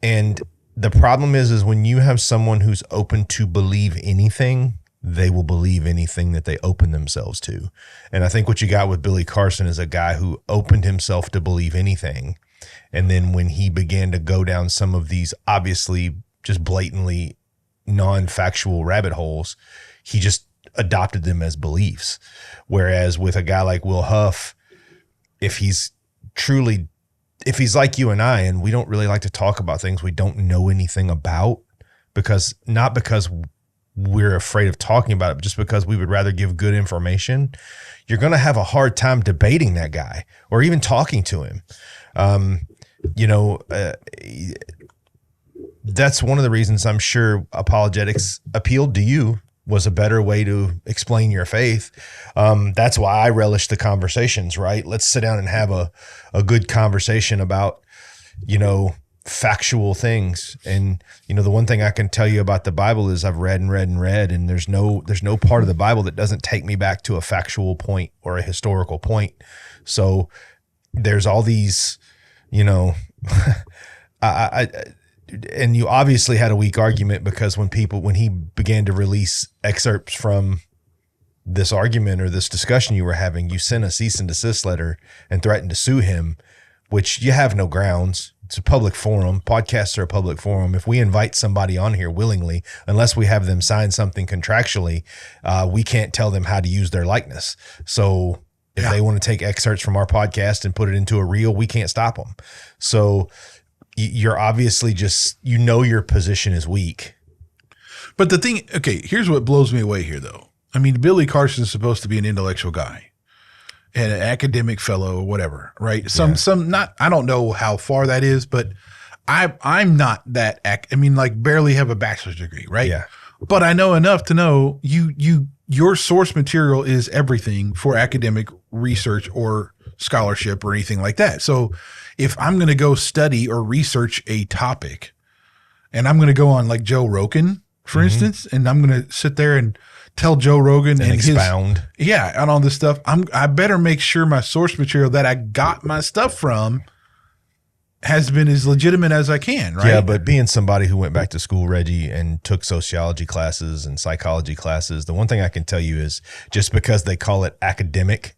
And the problem is when you have someone who's open to believe anything, they will believe anything that they open themselves to. And I think what you got with Billy Carson is a guy who opened himself to believe anything. And then when he began to go down some of these obviously just blatantly non-factual rabbit holes, he just adopted them as beliefs. Whereas with a guy like Will Huff, if he's like you and I, and we don't really like to talk about things we don't know anything about, not because we're afraid of talking about it, but just because we would rather give good information, you're going to have a hard time debating that guy or even talking to him. That's one of the reasons I'm sure apologetics appealed to you, was a better way to explain your faith. That's why I relish the conversations, right? Let's sit down and have a good conversation about, factual things. And, the one thing I can tell you about the Bible is I've read and read and read, and there's no part of the Bible that doesn't take me back to a factual point or a historical point. So there's all these, and you obviously had a weak argument, because when he began to release excerpts from this argument or this discussion you were having, you sent a cease and desist letter and threatened to sue him, which you have no grounds. It's a public forum. Podcasts are a public forum. If we invite somebody on here willingly, unless we have them sign something contractually, we can't tell them how to use their likeness. So if they want to take excerpts from our podcast and put it into a reel, we can't stop them. So you're obviously just, your position is weak. But the thing, okay, here's what blows me away here, though. I mean, Billy Carson is supposed to be an intellectual guy and an academic fellow or whatever, right? I don't know how far that is, but I'm not that, barely have a bachelor's degree, right? Yeah. But I know enough to know your source material is everything for academic research or scholarship or anything like that. So if I'm going to go study or research a topic, and I'm going to go on like Joe Rogan, for instance, and I'm going to sit there and tell Joe Rogan and expound. And all this stuff, I better make sure my source material that I got my stuff from has been as legitimate as I can, right? Yeah, but being somebody who went back to school, Reggie, and took sociology classes and psychology classes, the one thing I can tell you is just because they call it academic,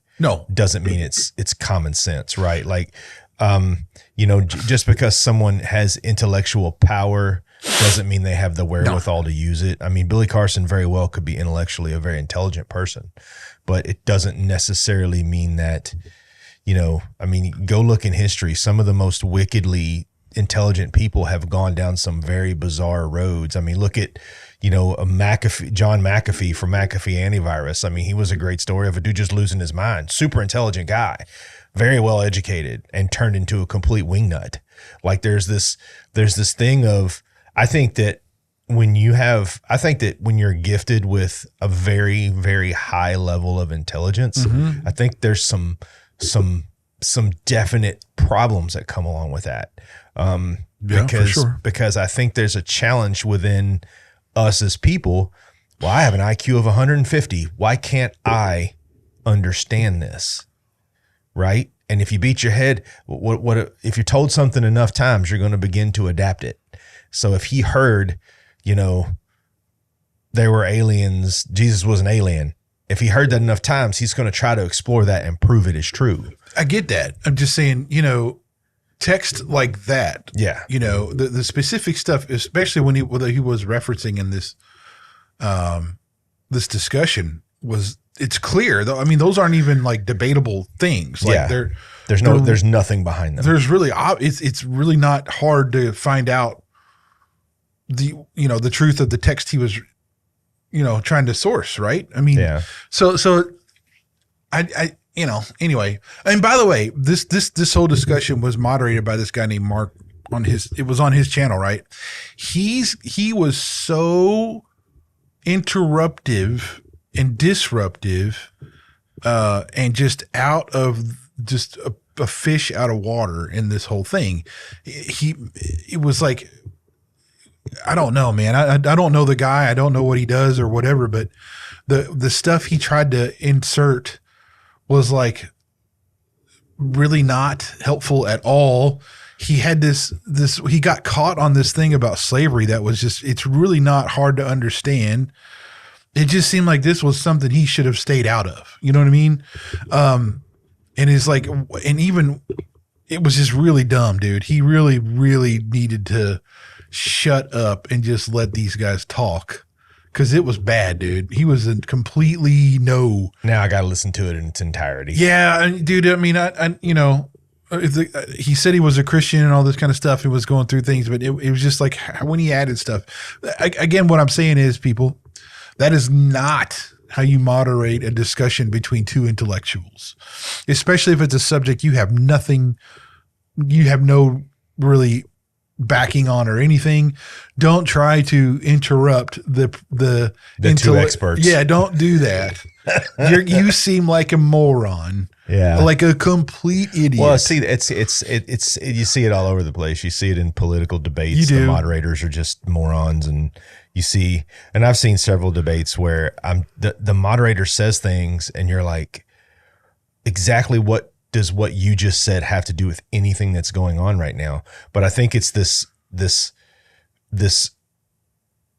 doesn't mean it's common sense, right? Like, just because someone has intellectual power doesn't mean they have the wherewithal to use it. I mean, Billy Carson very well could be intellectually a very intelligent person, but it doesn't necessarily mean that, go look in history. Some of the most wickedly intelligent people have gone down some very bizarre roads. I mean, look at, John McAfee from McAfee Antivirus. I mean, he was a great story of a dude just losing his mind. Super intelligent guy, very well educated, and turned into a complete wingnut. Like there's this thing of, I think that when you're gifted with a very, very high level of intelligence, I think there's some some definite problems that come along with that. Because I think there's a challenge within us as people. Well, I have an IQ of 150. Why can't I understand this? Right? And if you beat your head, what if you're told something enough times, you're going to begin to adapt it. So if he heard, there were aliens, Jesus was an alien. If he heard that enough times, he's going to try to explore that and prove it is true. I get that. I'm just saying, text like that. Yeah. The specific stuff, especially when he was referencing in this, this discussion it's clear though. I mean, those aren't even like debatable things. Like there's nothing behind them. There's really, it's really not hard to find out the truth of the text he was, trying to source. Right. I mean, so I anyway, and by the way, this whole discussion was moderated by this guy named Mark it was on his channel, right? He was so interruptive and disruptive, and just out of just a fish out of water in this whole thing. It was like, I don't know, man. I don't know the guy. I don't know what he does or whatever, but the stuff he tried to insert was like really not helpful at all. He had he got caught on this thing about slavery that was just, it's really not hard to understand. It just seemed like this was something he should have stayed out of. You know what I mean? And it's like, and even it was just really dumb, dude. He really, really needed to shut up and just let these guys talk. Cause it was bad, dude. He was a completely no. Now I got to listen to it in its entirety. Yeah. Dude, I mean, he said he was a Christian and all this kind of stuff. He was going through things, but it was just like when he added stuff. Again, what I'm saying is, people, that is not how you moderate a discussion between two intellectuals, especially if it's a subject you have no really backing on or anything. Don't try to interrupt the two experts. Yeah, don't do that. You seem like a moron. Yeah, like a complete idiot. Well, see, it's you see it all over the place. You see it in political debates. You do. The moderators are just morons, and you see, and I've seen several debates where the moderator says things, and you're like, exactly what does what you just said have to do with anything that's going on right now? But I think it's this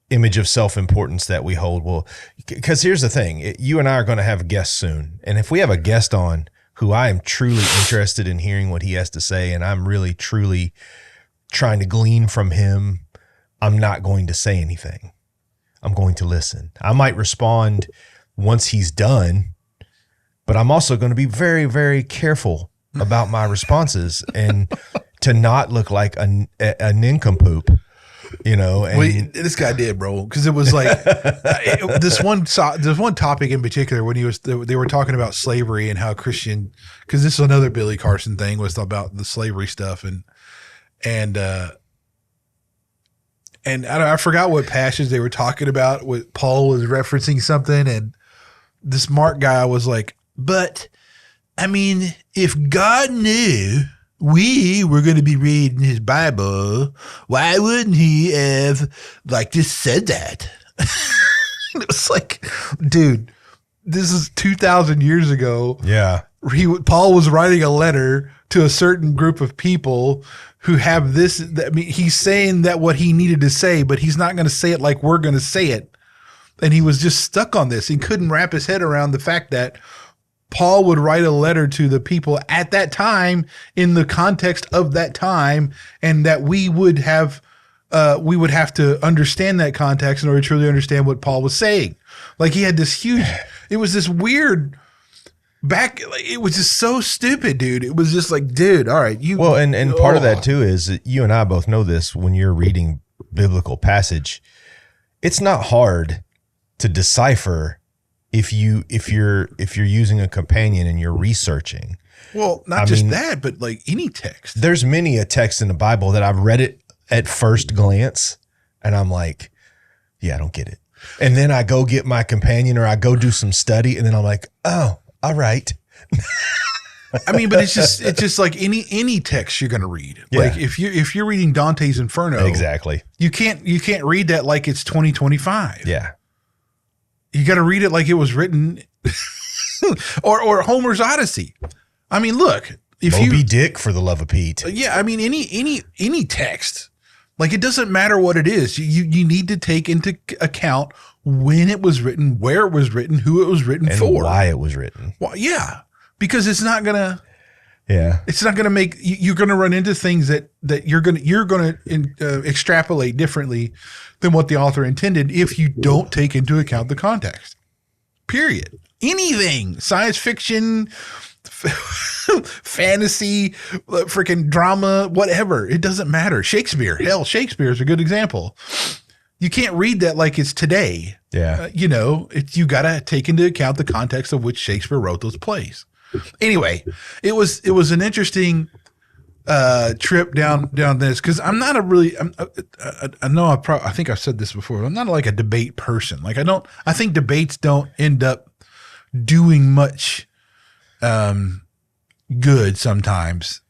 image of self-importance that we hold. Well, because here's the thing, you and I are going to have guests soon. And if we have a guest on who I am truly interested in hearing what he has to say, and I'm really, truly trying to glean from him, I'm not going to say anything. I'm going to listen. I might respond once he's done, but I'm also going to be very, very careful about my responses and to not look like a nincompoop. And this guy did, bro. Cause it was like this one topic in particular when they were talking about slavery and how Christian, cause this is another Billy Carson thing, was about the slavery stuff. And I forgot what passage they were talking about. What Paul was referencing something, and this Mark guy was like, but I mean, if God knew we were going to be reading his Bible, why wouldn't he have just said that? It was like, dude, this is 2,000 years ago. Yeah. Paul was writing a letter to a certain group of people who have this. I mean, he's saying that what he needed to say, but he's not going to say it like we're going to say it. And he was just stuck on this. He couldn't wrap his head around the fact that Paul would write a letter to the people at that time in the context of that time, and that we would have to understand that context in order to truly understand what Paul was saying. Like, he had this huge, it was this weird it was just so stupid, dude. It was just like, dude, all right. And part of that too is, you and I both know this, when you're reading biblical passage, it's not hard to decipher if you're using a companion and you're researching. Well, not just that, but like any text. There's many a text in the Bible that I've read it at first glance and I'm like, yeah, I don't get it. And then I go get my companion or I go do some study and then I'm like, oh, all right. I mean, but it's just like any text you're going to read. Yeah. Like if you're reading Dante's Inferno, Exactly. you can't read that like it's 2025. Yeah. You got to read it like it was written, or Homer's Odyssey. I mean, look, if Moby Dick, for the love of Pete. yeah, I mean, any text, like it doesn't matter what it is. You need to take into account when it was written, where it was written, who it was written And for, why it was written. Well, yeah, because it's not gonna make you're gonna run into things that you're gonna extrapolate differently than what the author intended if you don't take into account the context. Period. Anything, science fiction, fantasy, freaking drama, whatever. It doesn't matter. Shakespeare is a good example. You can't read that like it's today. Yeah. You got to take into account the context of which Shakespeare wrote those plays. Anyway, it was an interesting trip down this, because I'm not I think I've said this before. I'm not like a debate person. Like I think debates don't end up doing much good sometimes.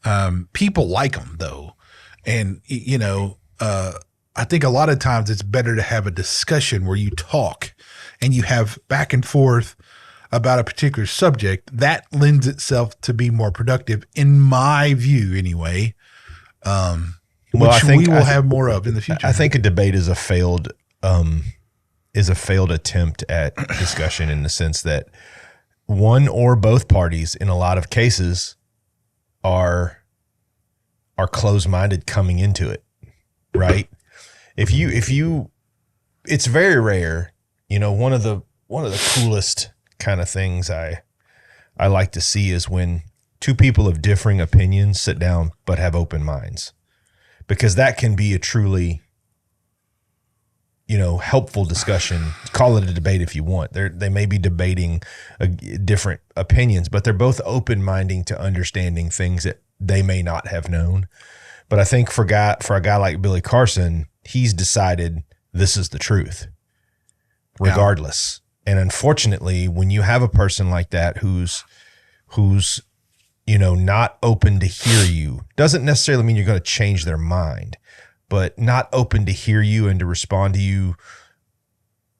People like them though. And I think a lot of times it's better to have a discussion where you talk and you have back and forth about a particular subject. That lends itself to be more productive, in my view, anyway. Which we will have more of in the future. I think a debate is a failed attempt at discussion, in the sense that one or both parties, in a lot of cases, are closed-minded coming into it, right? If you, it's very rare. One of the coolest kind of things I like to see is when two people of differing opinions sit down but have open minds, because that can be a truly, helpful discussion. Call it a debate if you want. They may be debating different opinions, but they're both open-minding to understanding things that they may not have known. But I think for a guy like Billy Carson, he's decided this is the truth, regardless. Yeah. And unfortunately, when you have a person like that who's not open to hear you, doesn't necessarily mean you're going to change their mind, but not open to hear you and to respond to you,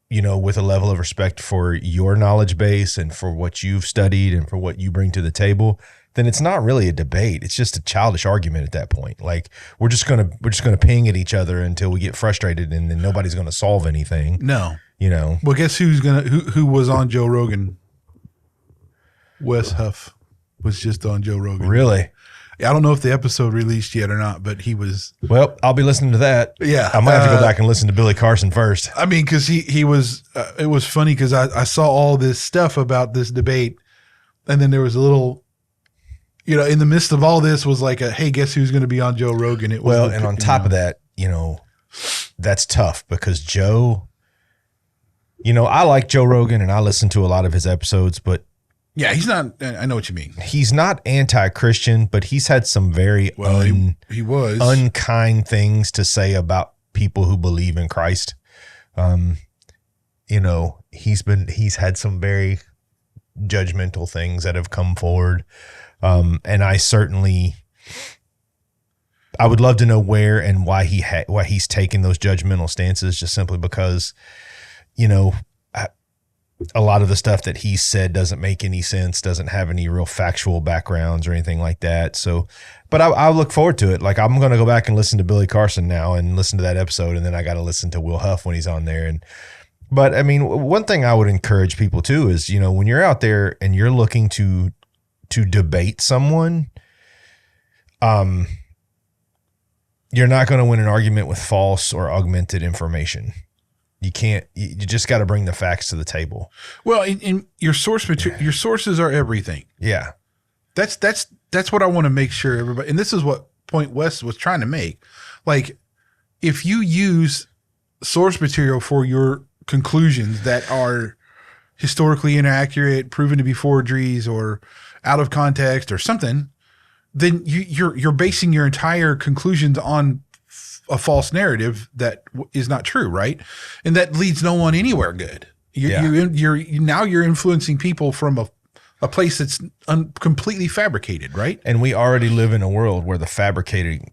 with a level of respect for your knowledge base and for what you've studied and for what you bring to the table, then it's not really a debate. It's just a childish argument at that point. Like we're just gonna ping at each other until we get frustrated, and then nobody's gonna solve anything. No, Well, guess who was on Joe Rogan? Wes Huff was just on Joe Rogan. Really? I don't know if the episode released yet or not, but he was. Well, I'll be listening to that. Yeah, I might have to go back and listen to Billy Carson first. I mean, because he was. It was funny because I saw all this stuff about this debate, and then there was a little. In the midst of all this was like hey, guess who's going to be on Joe Rogan? It was and on top of that, that's tough because Joe. I like Joe Rogan and I listen to a lot of his episodes, but. Yeah, he's not. I know what you mean. He's not anti-Christian, but he's had some very he was unkind things to say about people who believe in Christ. He's had some very judgmental things that have come forward, and I would love to know where and why he's taking those judgmental stances. Just simply because, a lot of the stuff that he said doesn't make any sense, doesn't have any real factual backgrounds or anything like that. So, but I look forward to it. Like I'm going to go back and listen to Billy Carson now and listen to that episode. And then I got to listen to Will Huff when he's on there. But I mean, one thing I would encourage people too is, when you're out there and you're looking to debate someone, you're not going to win an argument with false or augmented information. You can't. You just got to bring the facts to the table. Well, in your source material, your sources are everything. Yeah, that's what I want to make sure everybody. And this is what point Wes was trying to make. Like, if you use source material for your conclusions that are historically inaccurate, proven to be forgeries, or out of context, or something, then you're basing your entire conclusions on a false narrative that is not true, right? And that leads no one anywhere good. You're influencing people from a place that's completely fabricated, right? And we already live in a world where the fabricated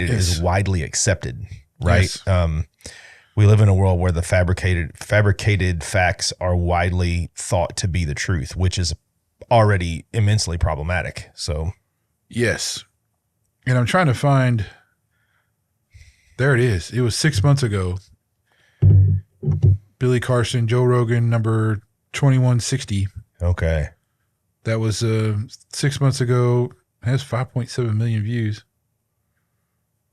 is widely accepted, right? Yes. We live in a world where the fabricated facts are widely thought to be the truth, which is already immensely problematic. So, yes. And I'm trying to find, there it is. It was 6 months ago. Billy Carson, Joe Rogan, number 2160. okay. That was 6 months ago. It has 5.7 million views.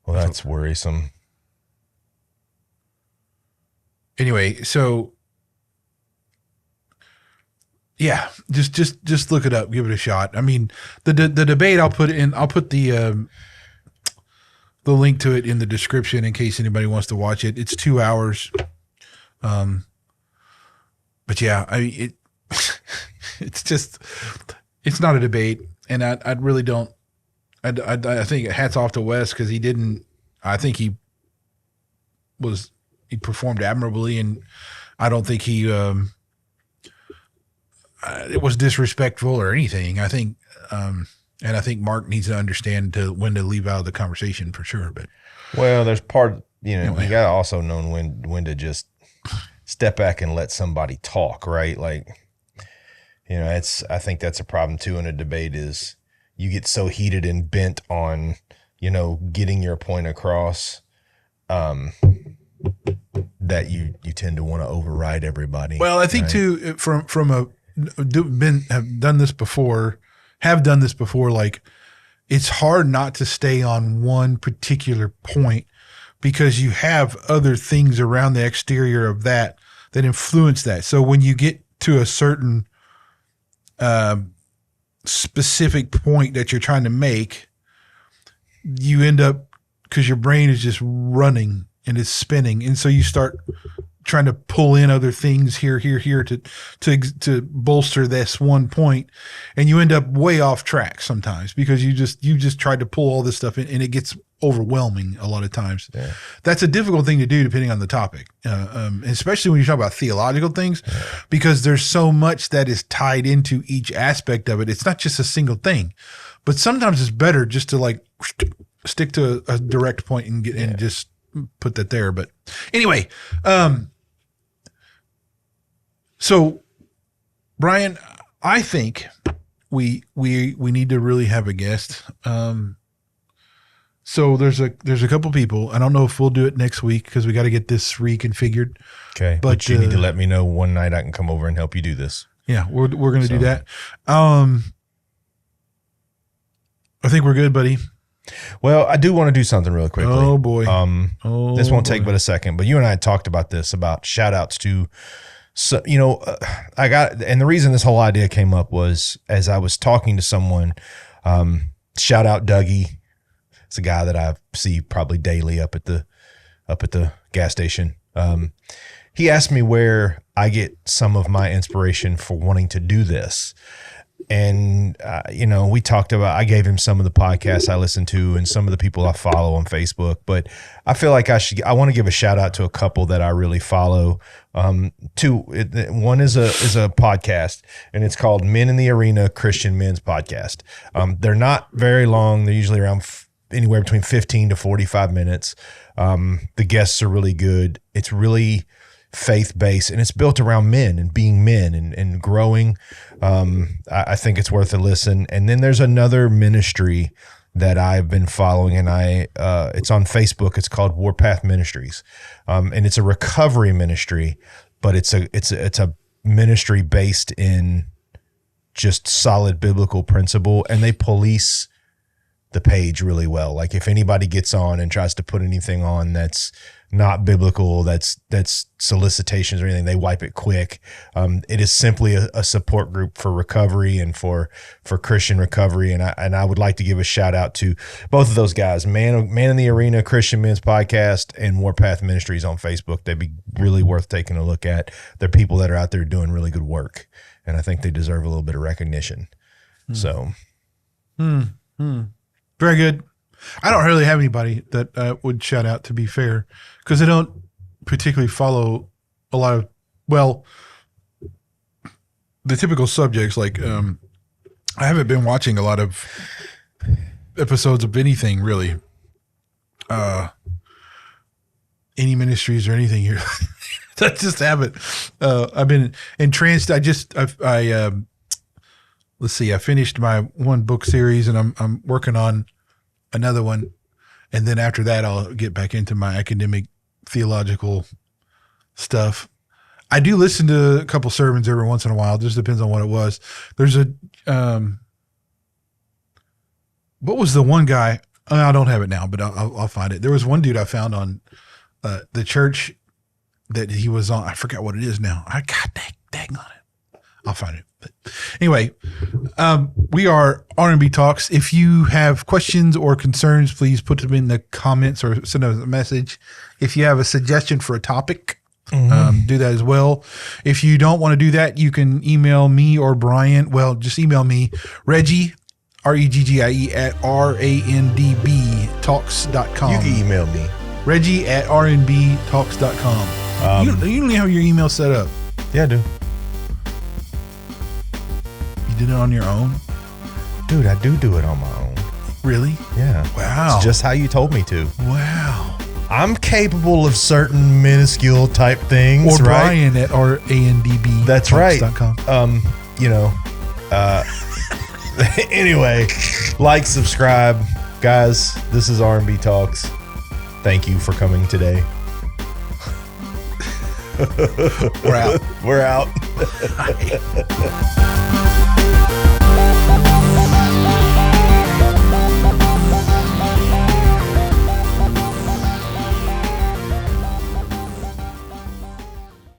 Well, that's worrisome. Anyway, so yeah, just look it up, give it a shot. I mean, the debate I'll put the link to it in the description in case anybody wants to watch it. It's 2 hours. But yeah, it's not a debate, and I really don't. I think hats off to Wes because I think he performed admirably, and I don't think it was disrespectful or anything. I think, and I think Mark needs to understand when to leave out of the conversation for sure. But well, there's you got to also know when to just step back and let somebody talk, right? Like, I think that's a problem too in a debate is you get so heated and bent on, getting your point across, that you tend to want to override everybody. Well, I think too, have done this before, like it's hard not to stay on one particular point because you have other things around the exterior of that influence that. So when you get to a certain specific point that you're trying to make, you end up, because your brain is just running and it's spinning, and so you start trying to pull in other things here to bolster this one point, and you end up way off track sometimes because you just tried to pull all this stuff in, and it gets overwhelming a lot of times. Yeah. That's a difficult thing to do depending on the topic, especially when you talk about theological things, because there's so much that is tied into each aspect of it. It's not just a single thing, but sometimes it's better just to like stick to a direct point and and just put that there. But anyway, so Brian, I think we need to really have a guest. So there's a couple people. I don't know if we'll do it next week because we got to get this reconfigured. Okay, but you need to let me know one night I can come over and help you do this. Yeah, we're going to do that. I think we're good, buddy. Well, I do want to do something really quickly. Oh boy. This won't take but a second, but you and I had talked about this, about shout outs to, and the reason this whole idea came up was as I was talking to someone, shout out Dougie. It's a guy that I see probably daily up at the gas station. He asked me where I get some of my inspiration for wanting to do this. And, we talked about, I gave him some of the podcasts I listen to and some of the people I follow on Facebook, but I feel like I want to give a shout out to a couple that I really follow. One is a podcast, and it's called Men in the Arena Christian Men's Podcast. They're not very long. They're usually around anywhere between 15 to 45 minutes. The guests are really good. It's really faith-based, and it's built around men and being men and growing. I think it's worth a listen. And then there's another ministry that I've been following, and it's on Facebook. It's called Warpath Ministries. And it's a recovery ministry, but it's a ministry based in just solid biblical principle, and they police the page really well. Like if anybody gets on and tries to put anything on that's not biblical, that's solicitations or anything, they wipe it quick. It is simply a support group for recovery and for Christian recovery. And I would like to give a shout out to both of those guys, Man in the Arena Christian Men's Podcast and Warpath Ministries on Facebook. They'd be really worth taking a look at. They're people that are out there doing really good work, and I think they deserve a little bit of recognition. So. Very good. I don't really have anybody that would shout out, to be fair, because I don't particularly follow a lot of, the typical subjects, like I haven't been watching a lot of episodes of anything really. Any ministries or anything here. I just haven't. I've been entranced. Let's see. I finished my one book series, and I'm working on another one, and then after that, I'll get back into my academic theological stuff. I do listen to a couple sermons every once in a while. It just depends on what it was. There's a what was the one guy? I don't have it now, but I'll find it. There was one dude I found on the church that he was on. I forgot what it is now. I got dang on it. I'll find it. But anyway, we are R&B Talks. If you have questions or concerns, please put them in the comments or send us a message. If you have a suggestion for a topic, do that as well. If you don't want to do that, you can email me or Brian. Well, just email me, Reggie, REGGIE at RANDBtalks.com. You can email me. Reggie at rnbtalks.com. You don't have your email set up. Yeah, I do. You did it on your own? Dude, I do it on my own. Really? Yeah. Wow. It's just how you told me to. Wow. I'm capable of certain minuscule type things, or right? Brian at RANDB. That's right. .com. Anyway, like, subscribe. Guys, this is R&B Talks. Thank you for coming today. We're out. We're out.